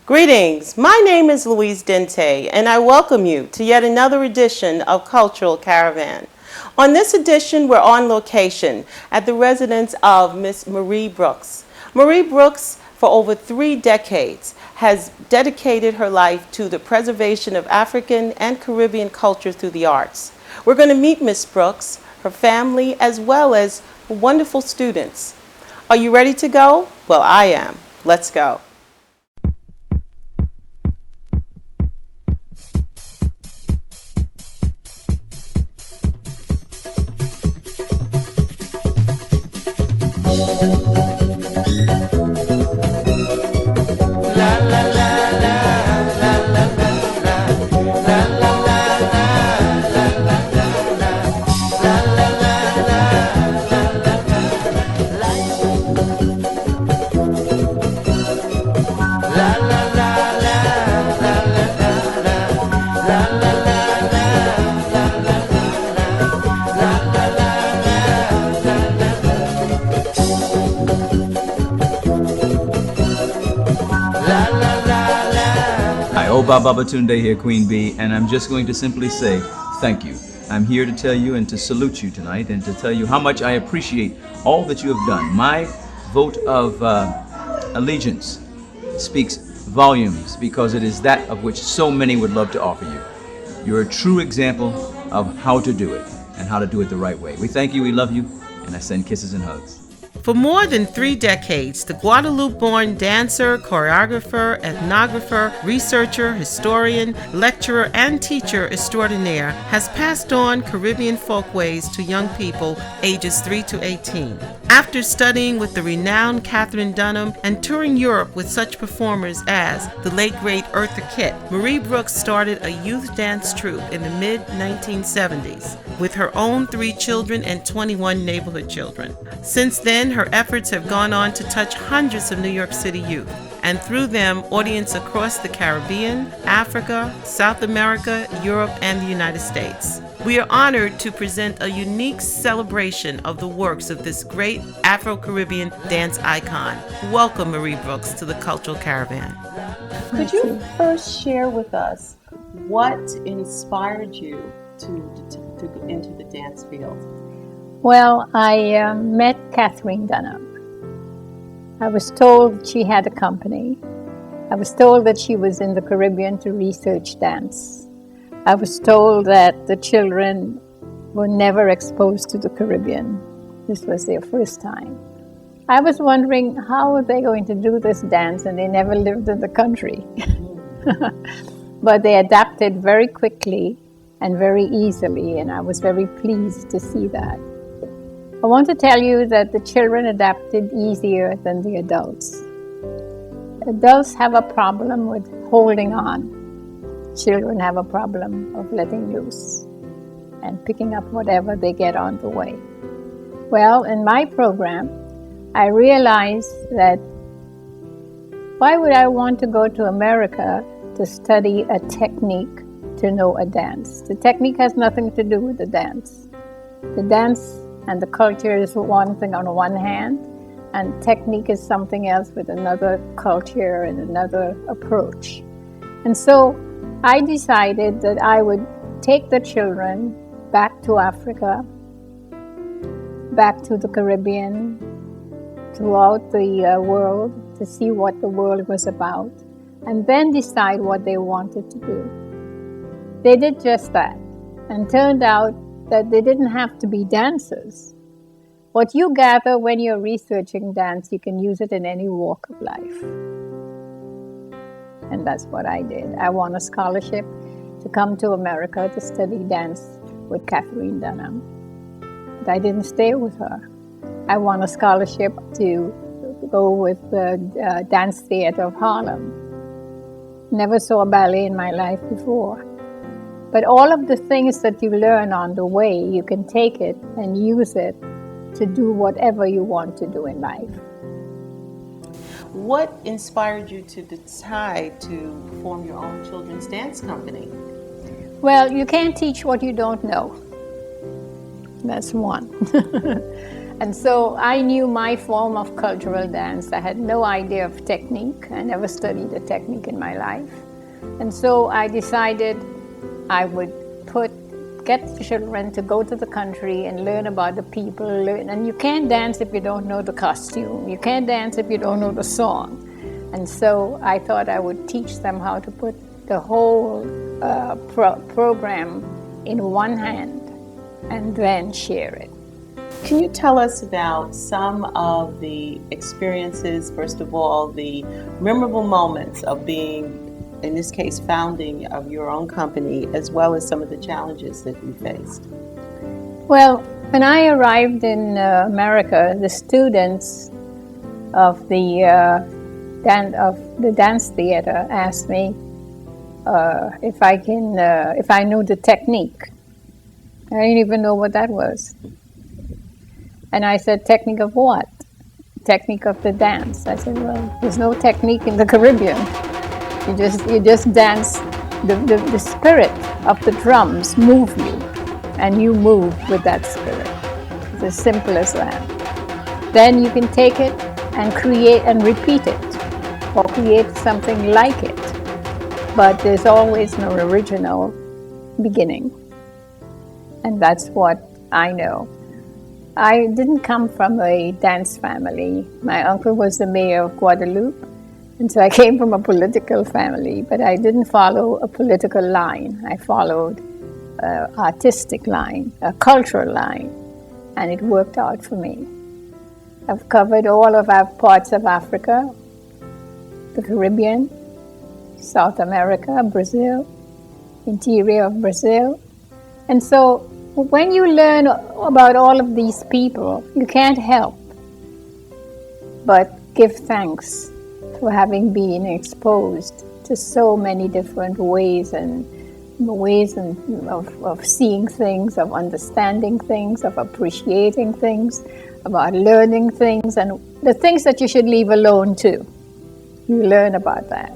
Greetings, my name is Louise Dente and I welcome you to yet another edition of Cultural Caravan. On this edition, we're on location at the residence of Miss Marie Brooks. Marie Brooks, for over 3 decades, has dedicated her life to the preservation of African and Caribbean culture through the arts. We're going to meet Miss Brooks, her family, as well as wonderful students. Are you ready to go? Well, I am. Let's go. Baba Babatunde here, Queen Bee, and I'm just going to simply say thank you. I'm here to tell you and to salute you tonight and to tell you how much I appreciate all that you have done. My vote of allegiance speaks volumes because it is that of which so many would love to offer you. You're a true example of how to do it and how to do it the right way. We thank you, we love you, and I send kisses and hugs. For more than 3 decades, the Guadeloupe-born dancer, choreographer, ethnographer, researcher, historian, lecturer, and teacher extraordinaire has passed on Caribbean folkways to young people ages 3 to 18. After studying with the renowned Catherine Dunham and touring Europe with such performers as the late great Eartha Kitt, Marie Brooks started a youth dance troupe in the mid-1970s with her own 3 children and 21 neighborhood children. Since then, her efforts have gone on to touch hundreds of New York City youth, and through them, audience across the Caribbean, Africa, South America, Europe, and the United States. We are honored to present a unique celebration of the works of this great Afro-Caribbean dance icon. Welcome, Marie Brooks, to the Cultural Caravan. Could you first share with us what inspired you to go into the dance field? Well, I met Catherine Dunham. I was told she had a company. I was told that she was in the Caribbean to research dance. I was told that the children were never exposed to the Caribbean. This was their first time. I was wondering, how are they going to do this dance, and they never lived in the country. But they adapted very quickly and very easily, and I was very pleased to see that. I want to tell you that the children adapted easier than the adults. Adults have a problem with holding on. Children have a problem of letting loose and picking up whatever they get on the way. Well, in my program, I realized that why would I want to go to America to study a technique to know a dance? The technique has nothing to do with the dance. The dance and the culture is one thing on one hand, and technique is something else with another culture and another approach. And so I decided that I would take the children back to Africa, back to the Caribbean, throughout the world to see what the world was about, and then decide what they wanted to do. They did just that, and turned out that they didn't have to be dancers. What you gather when you're researching dance, you can use it in any walk of life. And that's what I did. I won a scholarship to come to America to study dance with Catherine Dunham. But I didn't stay with her. I won a scholarship to go with the Dance Theater of Harlem. Never saw a ballet in my life before. But all of the things that you learn on the way, you can take it and use it to do whatever you want to do in life. What inspired you to decide to form your own children's dance company? Well, you can't teach what you don't know. That's one. And so I knew my form of cultural dance. I had no idea of technique. I never studied a technique in my life. And so I decided I would get the children to go to the country and learn about the people. And you can't dance if you don't know the costume. You can't dance if you don't know the song. And so I thought I would teach them how to put the whole program in one hand and then share it. Can you tell us about some of the experiences, first of all, the memorable moments of being, in this case, founding of your own company, as well as some of the challenges that you faced? Well, when I arrived in America, the students of the dance theater asked me if I knew the technique. I didn't even know what that was. And I said, technique of what? Technique of the dance. I said, well, there's no technique in the Caribbean. You just dance. The spirit of the drums move you, and you move with that spirit. It's as simple as that. Then you can take it and create and repeat it, or create something like it. But there's always no original beginning. And that's what I know. I didn't come from a dance family. My uncle was the mayor of Guadeloupe, and so I came from a political family, but I didn't follow a political line. I followed an artistic line, a cultural line, and it worked out for me. I've covered all of our parts of Africa, the Caribbean, South America, Brazil, interior of Brazil. And so when you learn about all of these people, you can't help but give thanks for having been exposed to so many different ways of seeing things, of understanding things, of appreciating things, about learning things, and the things that you should leave alone too. You learn about that.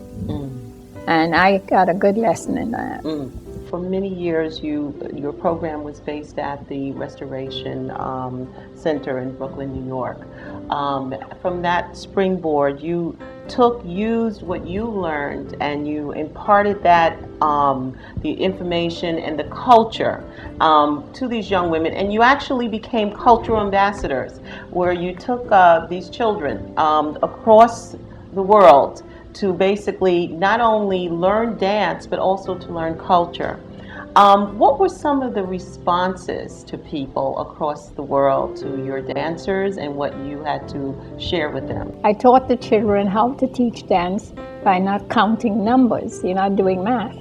And I got a good lesson in that. For many years, your program was based at the Restoration Center in Brooklyn, New York. From that springboard, you used what you learned and you imparted that, the information and the culture to these young women, and you actually became cultural ambassadors, where you took these children across the world to basically not only learn dance, but also to learn culture. What were some of the responses to people across the world to your dancers and what you had to share with them? I taught the children how to teach dance by not counting numbers. You're not doing math.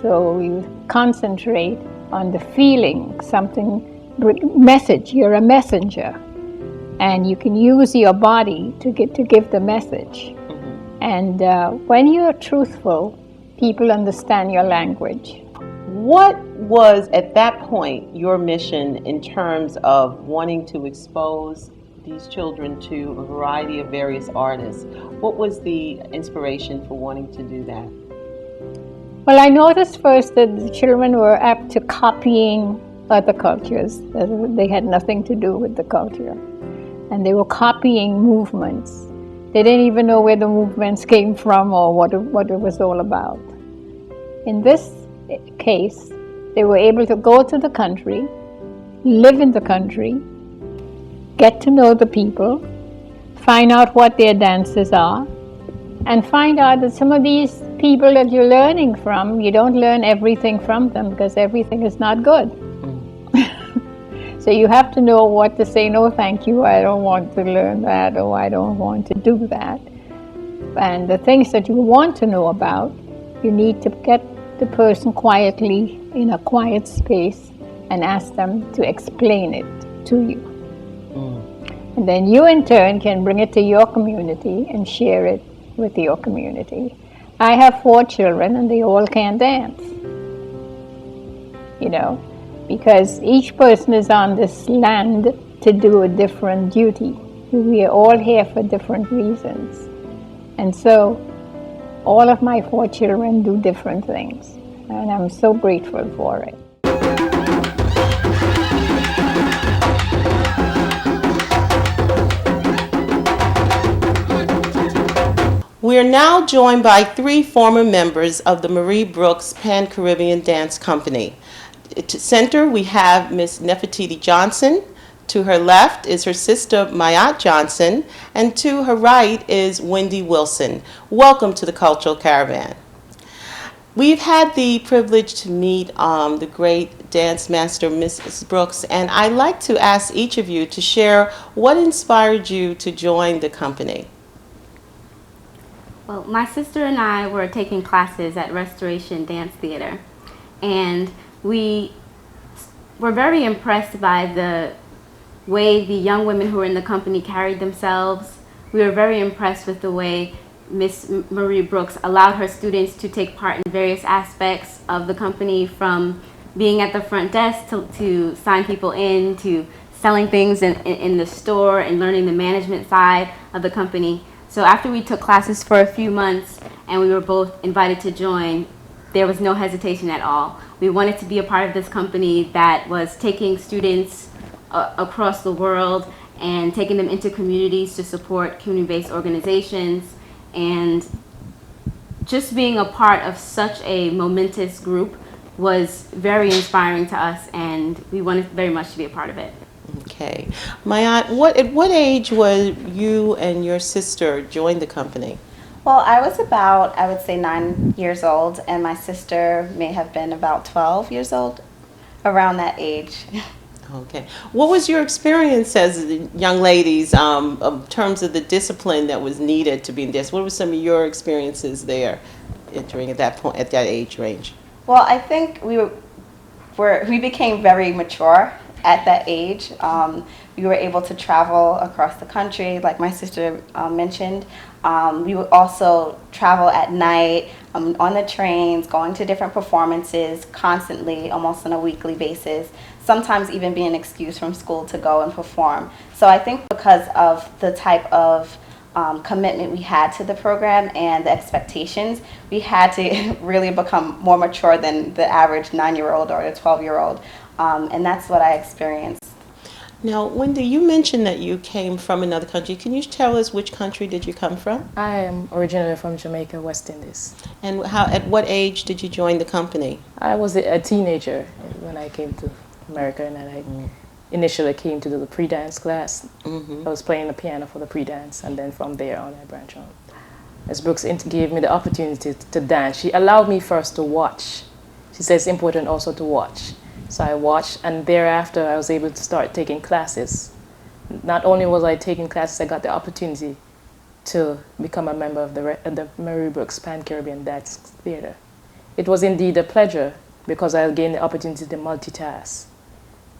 So you concentrate on the feeling, message. You're a messenger. And you can use your body to give the message. And when you're truthful, people understand your language. What was, at that point, your mission in terms of wanting to expose these children to a variety of various artists? What was the inspiration for wanting to do that? Well, I noticed first that the children were apt to copying other cultures. They had nothing to do with the culture. And they were copying movements. They didn't even know where the movements came from or what it was all about. In this case, they were able to go to the country, live in the country, get to know the people, find out what their dances are, and find out that some of these people that you're learning from, you don't learn everything from them because everything is not good. So you have to know what to say. No, thank you, I don't want to learn that, or I don't want to do that. And the things that you want to know about, you need to get the person quietly in a quiet space and ask them to explain it to you. And then you in turn can bring it to your community and share it with your community. I have 4 children and they all can dance, because each person is on this land to do a different duty. We are all here for different reasons. And so all of my 4 children do different things, and I'm so grateful for it. We are now joined by three former members of the Marie Brooks Pan-Caribbean Dance Company. To center, we have Miss Nefertiti Johnson. To her left is her sister, Mayat Johnson. And to her right is Wendy Wilson. Welcome to the Cultural Caravan. We've had the privilege to meet the great dance master, Mrs. Brooks, and I'd like to ask each of you to share what inspired you to join the company. Well, my sister and I were taking classes at Restoration Dance Theater, and we were very impressed by the way the young women who were in the company carried themselves. We were very impressed with the way Miss Marie Brooks allowed her students to take part in various aspects of the company, from being at the front desk to sign people in, to selling things in the store and learning the management side of the company. So after we took classes for a few months and we were both invited to join, there was no hesitation at all. We wanted to be a part of this company that was taking students across the world and taking them into communities to support community-based organizations, and just being a part of such a momentous group was very inspiring to us, and we wanted very much to be a part of it. Okay. Mayat, at what age was you and your sister joined the company? Well, I was about, I would say, 9 years old, and my sister may have been about 12 years old, around that age. Okay. What was your experience as young ladies in terms of the discipline that was needed to be in dance? What were some of your experiences there entering at that point, at that age range? Well, I think we became very mature at that age. We were able to travel across the country, like my sister mentioned. We would also travel at night on the trains, going to different performances constantly, almost on a weekly basis, sometimes even being excused from school to go and perform. So I think because of the type of commitment we had to the program and the expectations, we had to really become more mature than the average 9-year-old or a 12-year-old. And that's what I experienced. Now, Wendy, you mentioned that you came from another country. Can you tell us which country did you come from? I am originally from Jamaica, West Indies. And at what age did you join the company? I was a teenager when I came to America, and I initially came to do the pre-dance class. I was playing the piano for the pre-dance, and then from there on I branched on. Ms. Brooks gave me the opportunity to dance. She allowed me first to watch. She says it's important also to watch. So I watched, and thereafter I was able to start taking classes. Not only was I taking classes, I got the opportunity to become a member of the Marie Brooks Pan-Caribbean Dance Theater. It was indeed a pleasure because I gained the opportunity to multitask,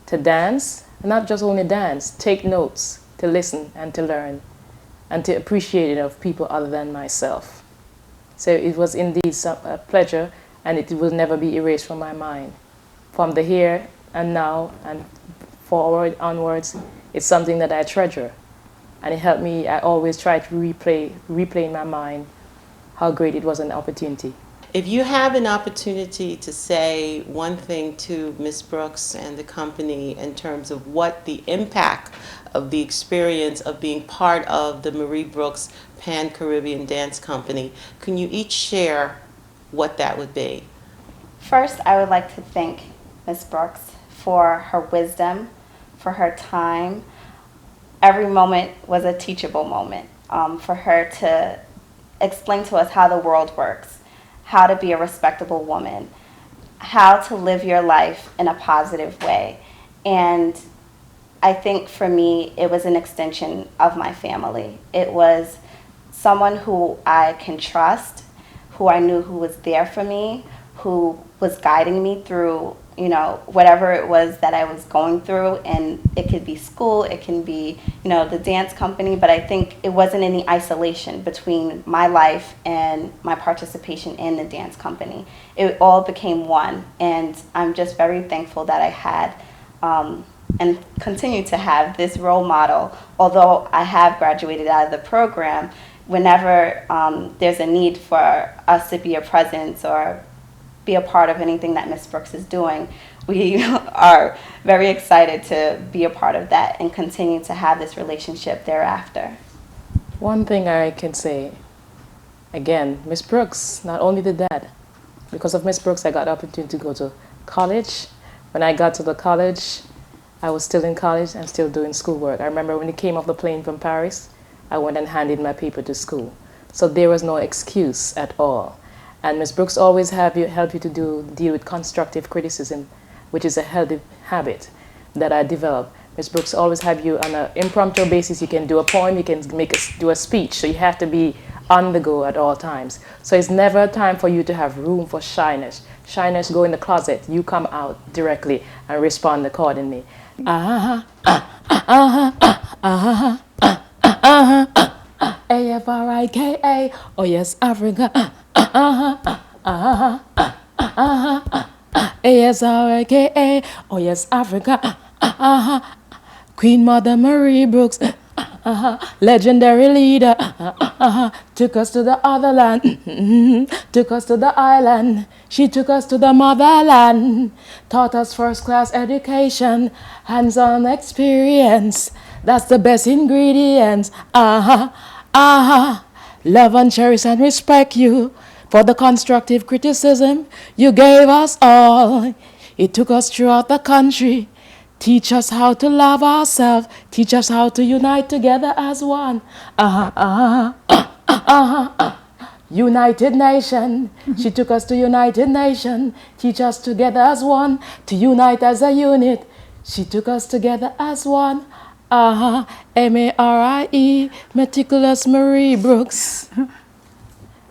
to dance, and not just only dance, take notes, to listen and to learn, and to appreciate it of people other than myself. So it was indeed a pleasure, and it will never be erased from my mind. From the here and now and forward onwards, it's something that I treasure. And it helped me. I always try to replay in my mind how great it was an opportunity. If you have an opportunity to say one thing to Ms. Brooks and the company in terms of what the impact of the experience of being part of the Marie Brooks Pan-Caribbean Dance Company, can you each share what that would be? First, I would like to thank Ms. Brooks for her wisdom, for her time. Every moment was a teachable moment for her to explain to us how the world works, how to be a respectable woman, how to live your life in a positive way. And I think for me, it was an extension of my family. It was someone who I can trust, who I knew who was there for me, who was guiding me through, whatever it was that I was going through. And it could be school, it can be, the dance company, but I think it wasn't any isolation between my life and my participation in the dance company. It all became one, and I'm just very thankful that I had and continue to have this role model. Although I have graduated out of the program, whenever there's a need for us to be a presence or be a part of anything that Ms. Brooks is doing, we are very excited to be a part of that and continue to have this relationship thereafter. One thing I can say, again, Miss Brooks not only did that, because of Miss Brooks, I got the opportunity to go to college. When I got to the college, I was still in college and still doing schoolwork. I remember when he came off the plane from Paris, I went and handed my paper to school. So there was no excuse at all. And Miss Brooks always help you to deal with constructive criticism, which is a healthy habit that I developed. Miss Brooks always have you on an impromptu basis. You can do a poem, you can do a speech. So you have to be on the go at all times. So it's never a time for you to have room for shyness. Shyness, go in the closet. You come out directly and respond accordingly. Afrika. Oh yes, Africa. Afrika. Oh yes, Africa. Queen Mother Marie Brooks. Legendary leader, took us to the other land, took us to the island, she took us to the motherland, taught us first class education, hands-on experience, that's the best ingredients, love and cherish and respect you for the constructive criticism you gave us all. It took us throughout the country. Teach us how to love ourselves. Teach us how to unite together as one. United Nation. She took us to United Nation. Teach us together as one. To unite as a unit. She took us together as one. M-A-R-I-E. Meticulous Marie Brooks.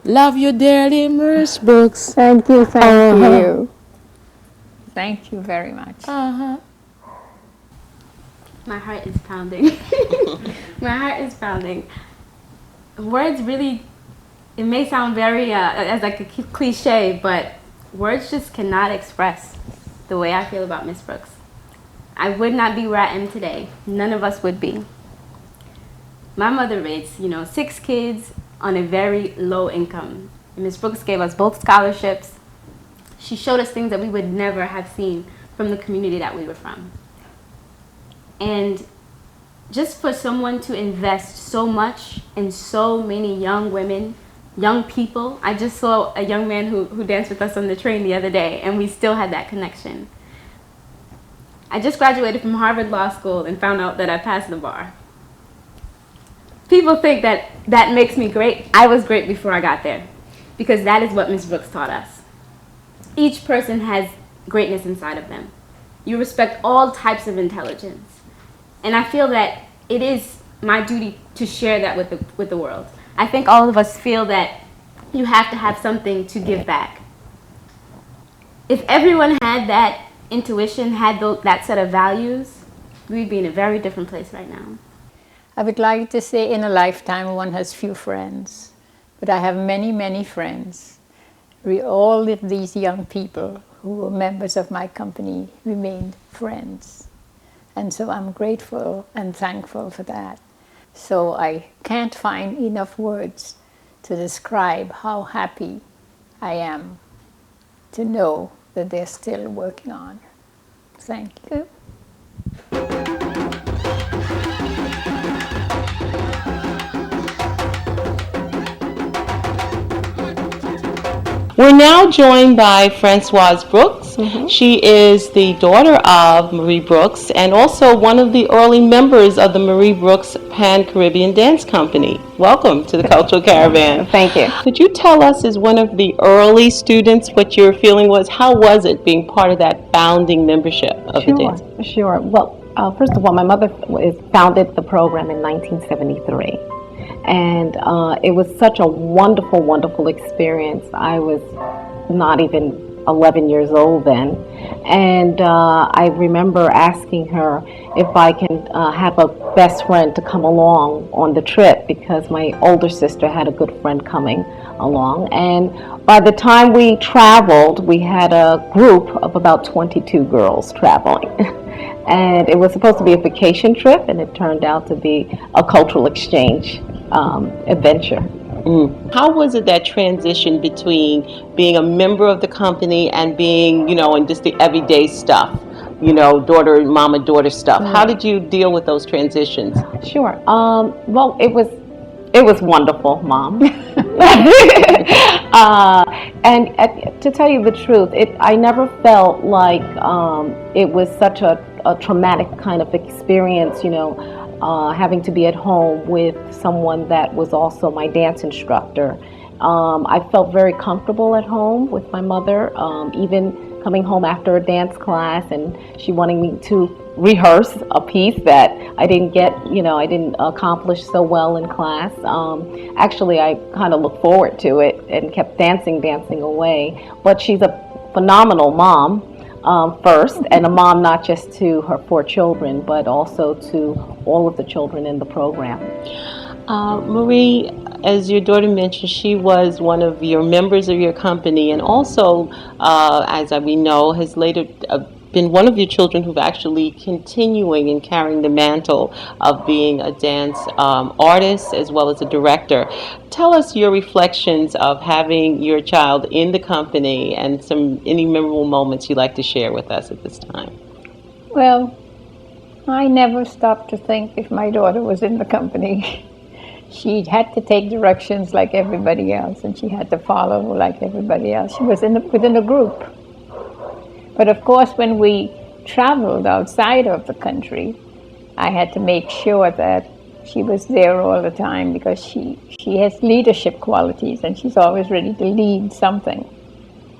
Love you dearly, Miss Brooks. Thank you, thank you. Thank you very much. My heart is pounding. My heart is pounding. Words really, it may sound very, as like a cliche, but words just cannot express the way I feel about Miss Brooks. I would not be where I am today. None of us would be. My mother raised, 6 kids on a very low income. And Miss Brooks gave us both scholarships. She showed us things that we would never have seen from the community that we were from. And just for someone to invest so much in so many young women, young people. I just saw a young man who danced with us on the train the other day, and we still had that connection. I just graduated from Harvard Law School and found out that I passed the bar. People think that that makes me great. I was great before I got there, because that is what Ms. Brooks taught us. Each person has greatness inside of them. You respect all types of intelligence. And I feel that it is my duty to share that with the world. I think all of us feel that you have to have something to give back. If everyone had that intuition, had that set of values, we'd be in a very different place right now. I would like to say in a lifetime one has few friends, but I have many, many friends. All of these young people who were members of my company remained friends. And so I'm grateful and thankful for that. So I can't find enough words to describe how happy I am to know that they're still working on. Thank you. We're now joined by Francoise Brooks. She is the daughter of Marie Brooks and also one of the early members of the Marie Brooks Pan-Caribbean Dance Company. Welcome to the Cultural Caravan. Thank you. Could you tell us, as one of the early students, what your feeling was? How was it being part of that founding membership of the dance? Sure. Well, first of all, my mother founded the program in 1973. And it was such a wonderful, wonderful experience. I was not even 11 years old then. And I remember asking her if I can have a best friend to come along on the trip, because my older sister had a good friend coming along. And by the time we traveled, we had a group of about 22 girls traveling. And it was supposed to be a vacation trip, and it turned out to be a cultural exchange adventure. How was it, that transition between being a member of the company and being, and just the everyday stuff, daughter, mama, daughter stuff? How did you deal with those transitions? Sure. Well, it was wonderful, Mom. And to tell you the truth, I never felt like it was such a traumatic kind of experience, having to be at home with someone that was also my dance instructor. I felt very comfortable at home with my mother, even coming home after a dance class and she wanting me to rehearse a piece that I didn't get, I didn't accomplish so well in class. Actually, I kind of looked forward to it and kept dancing away. But she's a phenomenal mom, first, and a mom not just to her 4 children, but also to all of the children in the program. Marie, as your daughter mentioned, she was one of your members of your company, and also, as we know, has later been one of your children who've actually continuing and carrying the mantle of being a dance artist as well as a director. Tell us your reflections of having your child in the company and any memorable moments you'd like to share with us at this time. Well, I never stopped to think if my daughter was in the company. She had to take directions like everybody else, and she had to follow like everybody else. She was within a group. But of course, when we traveled outside of the country, I had to make sure that she was there all the time because she has leadership qualities and she's always ready to lead something.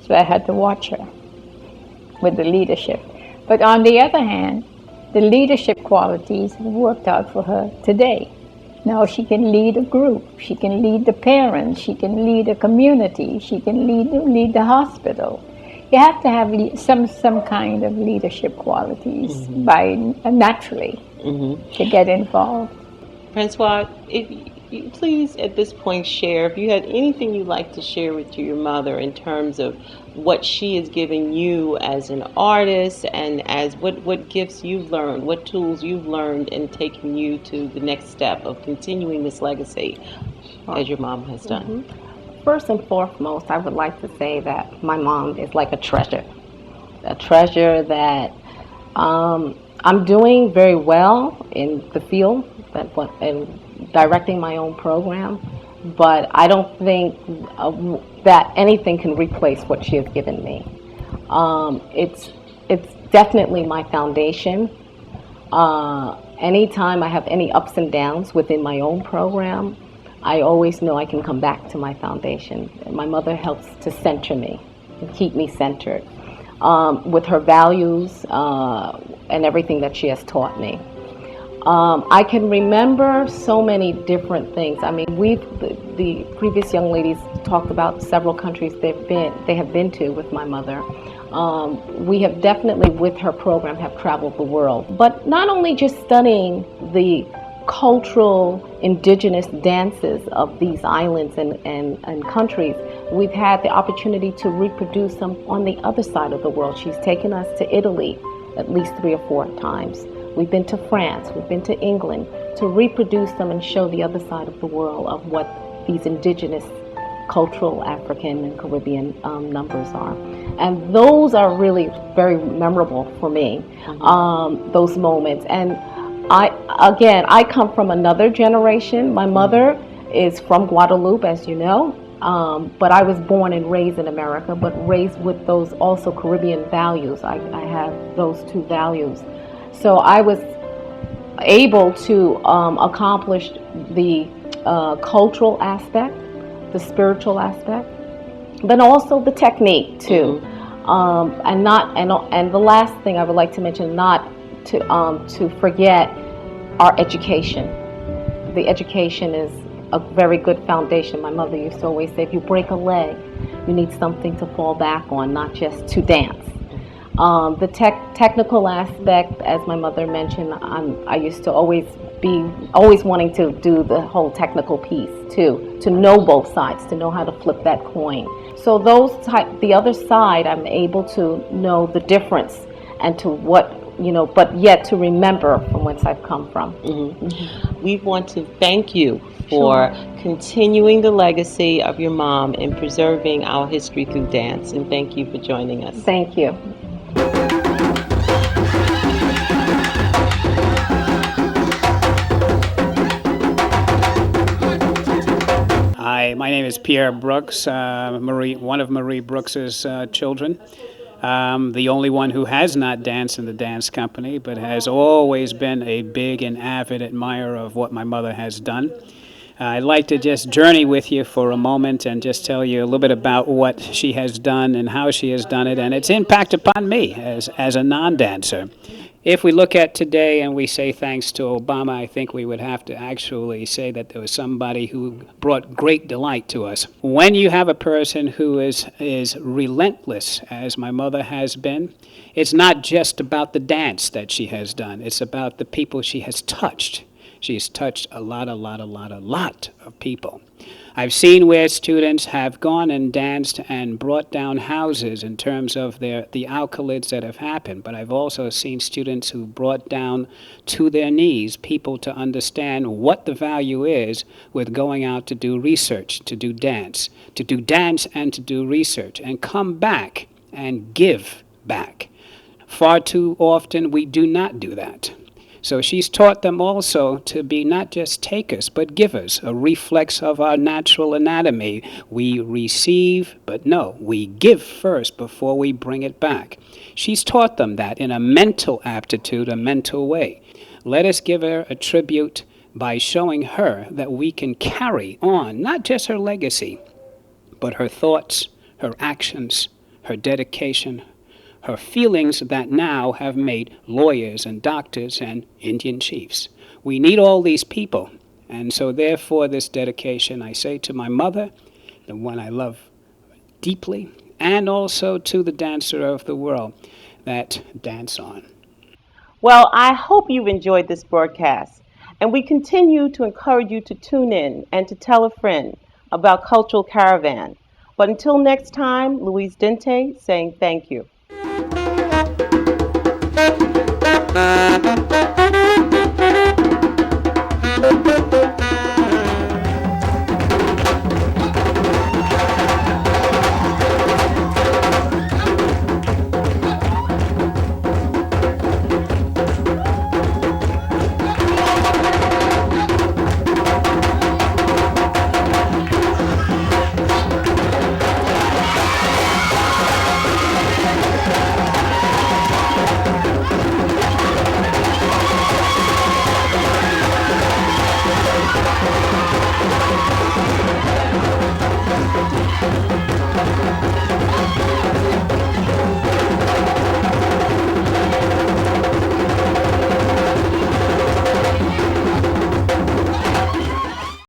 So I had to watch her with the leadership. But on the other hand, the leadership qualities have worked out for her today. Now she can lead a group, she can lead the parents, she can lead a community, she can lead the hospital. You have to have some kind of leadership qualities naturally to get involved. Francoise, if you please at this point share if you had anything you'd like to share with your mother in terms of what she is giving you as an artist and as what gifts you've learned, what tools you've learned in taking you to the next step of continuing this legacy as your mom has done. First and foremost, I would like to say that my mom is like a treasure that I'm doing very well in the field and directing my own program, but I don't think that anything can replace what she has given me. It's definitely my foundation. Anytime I have any ups and downs within my own program, I always know I can come back to my foundation. My mother helps to center me and keep me centered with her values and everything that she has taught me. I can remember so many different things. I mean, the previous young ladies talked about several countries they have been to with my mother. We have definitely, with her program, have traveled the world. But not only just studying the cultural indigenous dances of these islands and countries, we've had the opportunity to reproduce them on the other side of the world. She's taken us to Italy at least 3 or 4 times. We've been to France, we've been to England to reproduce them and show the other side of the world of what these indigenous cultural African and Caribbean numbers are. And those are really very memorable for me, those moments. And I come from another generation. My mother is from Guadeloupe, as you know, but I was born and raised in America, but raised with those also Caribbean values. I have those 2 values. So I was able to accomplish the cultural aspect, the spiritual aspect, but also the technique too. And the last thing I would like to mention, not to forget our education. The education is a very good foundation. My mother used to always say, if you break a leg, you need something to fall back on, not just to dance. The technical aspect, as my mother mentioned, I used to always wanting to do the whole technical piece too, to know both sides, to know how to flip that coin. So the other side, I'm able to know the difference and to what, but yet to remember from whence I've come from. We want to thank you for continuing the legacy of your mom and preserving our history through dance. And thank you for joining us. Thank you. Hi, My name is Pierre Brooks, one of Marie Brooks's children. The only one who has not danced in the dance company, but has always been a big and avid admirer of what my mother has done. I'd like to just journey with you for a moment and just tell you a little bit about what she has done and how she has done it and its impact upon me as a non-dancer. If we look at today and we say thanks to Obama, I think we would have to actually say that there was somebody who brought great delight to us. When you have a person who is relentless, as my mother has been, it's not just about the dance that she has done. It's about the people she has touched. She has touched a lot of people. I've seen where students have gone and danced and brought down houses in terms of the accolades that have happened, but I've also seen students who brought down to their knees people to understand what the value is with going out to do research, to do dance and to do research, and come back and give back. Far too often we do not do that. So she's taught them also to be not just takers, but givers, a reflex of our natural anatomy. We receive, but no, we give first before we bring it back. She's taught them that in a mental aptitude, a mental way. Let us give her a tribute by showing her that we can carry on, not just her legacy, but her thoughts, her actions, her dedication, her feelings that now have made lawyers and doctors and Indian chiefs. We need all these people. And so therefore this dedication I say to my mother, the one I love deeply, and also to the dancer of the world, that dance on. Well, I hope you've enjoyed this broadcast. And we continue to encourage you to tune in and to tell a friend about Cultural Caravan. But until next time, Louise Dente saying thank you.